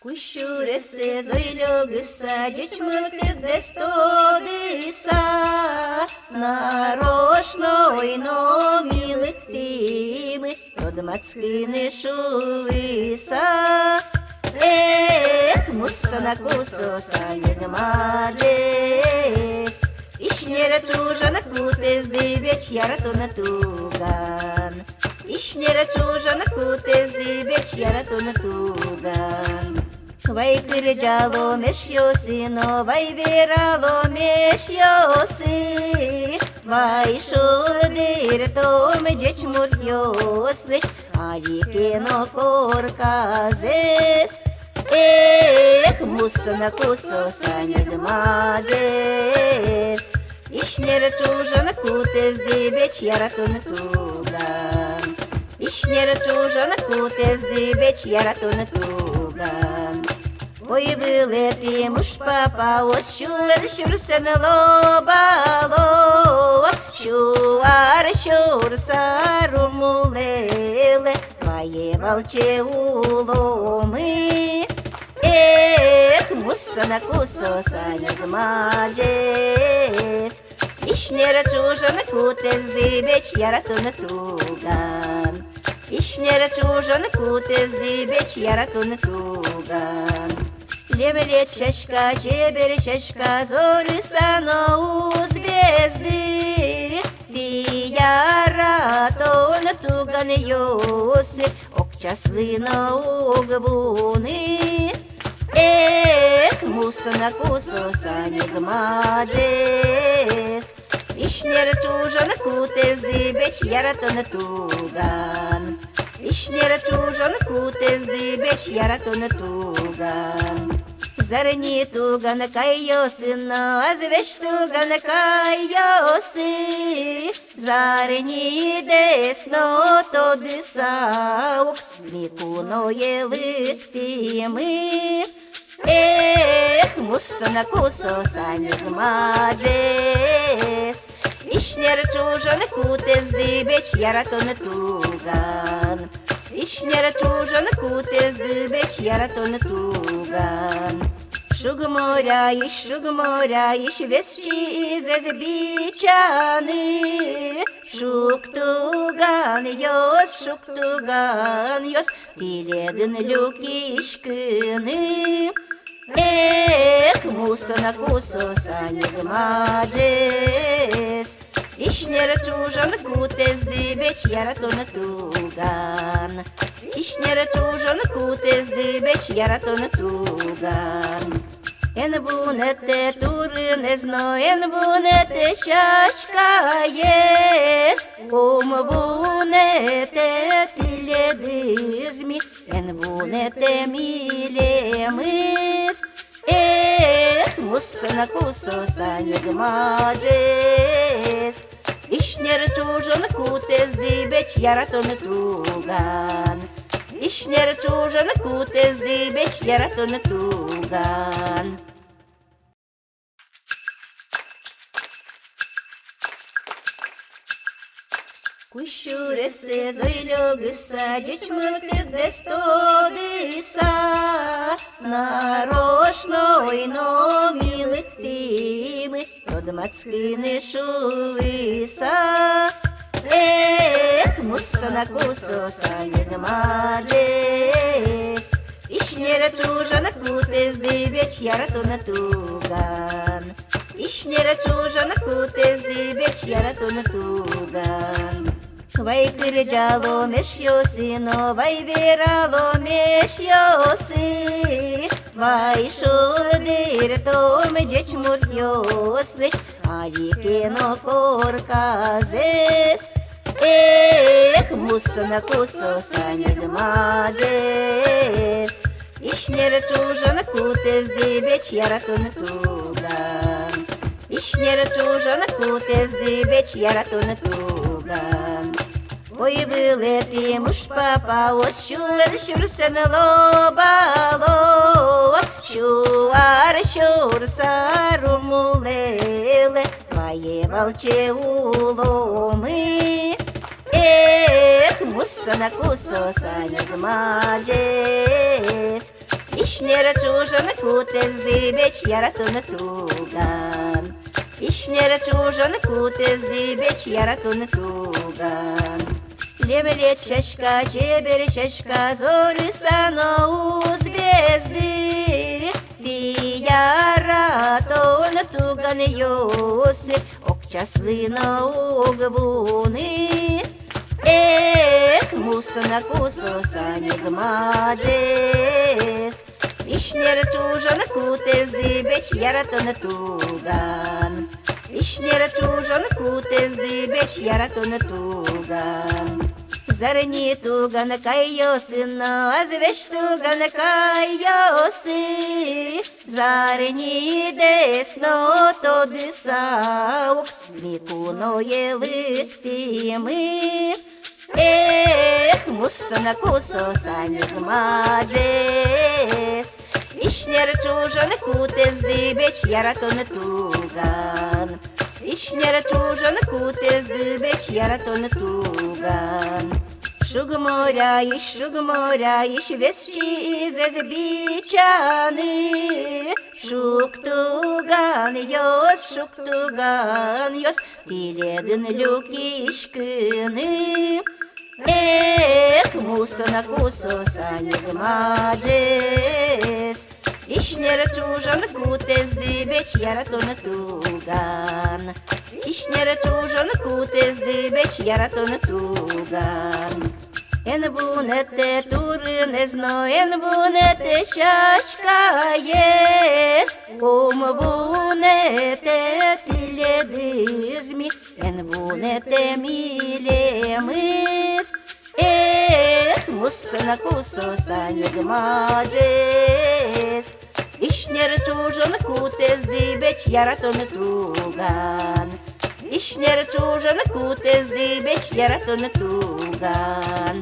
Кущуресе зойлогыса дечмылты дестодыса нарочной но милыктимы родмацкины шулыса муссана кусоса егмаджес ишнере чужана кутез дыбеч яратуна туган ишнере чужана кутез дыбеч яратуна туган Vai kirjalo meshyosi no vai veralo meshyosi Vai shuldir to me jech murdyoslish Alike no korkazes Musana kusosa nigmajes Ишнере чужана кутез дыбеч яратун туган Ишнере чужана кутез дыбеч яратун туган Ой, вылети муж папа, от шуэр шурсен лобало, шуар шурсару мулеле, воевал чеуломы. Муссана кусоса ягмаджес, ишнере чужана кутез дыбеч яратун туган. Ишнере чужана кутез дыбеч яратун туган. Лемеле чашка, чебер чашка, зориса но у звезды. Дияратон туган йоси, окчасли на угвуны. Мусана кусоса нигмаджес. Ишнере чужана кутез дыбеч яратон туган. Ишнере чужана кутез дыбеч яратон туган. Зарни туган кайосы, но азвеш туган кайосы. Зарни десно то десаук, микуно елыктимы. Муссана кусоса нигмаджес. Ишнере чужана кутез дыбеч яратон туган. Ишнере чужана кутез дыбеч яратон туган. Шугморя, иш весчи из бичаны. Шуктуган йос, биледин люкишкины. Мусана кусоса нигмаджес. Ишнере чужана кутез дыбеч яратон туган. Ишнере чужана кутез дыбеч яратон туган. Envunete turnesno, envunete şaşkayes. Umvunete tiledizmi, envunete milemiz. Mussana kusosa nigmajes. Ишнере чужана кутез дыбеч яратон туган. Ишнере чужана кутез дыбеч яратон туган. Кущуресе зойлогыса дечмылты дестодыса нарочной но милыктимы родмацкины шулыса муссана кусоса ягмаджес ишнере чужана кутез дыбеч яратун туган ишнере чужана кутез дыбеч яратун туган Vai kirjalo meshyosi no vai veralo meshyosi Vai shuldir to me jech murdyoslish Alike no korkazes Mussana kusosa nigmajes Ишнере чужана кутез дыбеч яратун туган Ишнере чужана кутез дыбеч яратун туган Ой, вылети муж папа, от шуэр шурсен лобало, шуар шурсару мулеле, воевал чеуломы. Муссана кусоса нигмаджес, İşnere çuğanı kutes dibeç yaratını tugan. İşnere çuğanı kutes dibeç yaratını tugan. Лемеле чешка, чебер чешка, зори саноуз безды. Дияратон туган йоси, окчаслина угвуни. Эх, мусана кусоса нигмаджес. Ишнер чужан кутез дибеч яратон туган. Ишнер чужан кутез дибеч яратон туган. Зарни туган кайосына, азвеш туган кайосы. Зарни десно тодысаук, микуно елыктимы. Эх, муссана кусоса нигмаджес. İşner çuğanı kutes dibeç yaratonu tugan. İşner çuğanı kutes dibeç yaratonu tugan. Шуг моря, весчи из бичаны. Шуктуган йос, тиледин люкишкыны. Эх, мусана кусоса нигмаджес. İşnere çuğanı kutes dibeç yaratonu tugan. İşnere çuğanı kutes dibeç yaratonu tugan. En vunete turnezno, en vunete şaşka yes. Kom vunete tiledizmi, en vunete milemiz. Эх, муссана кусоса нигмаджес. İşner çuğanı kutes dibeç yaratonu tugan. İşner çuğanı kutes dibeç yaratonu tugan.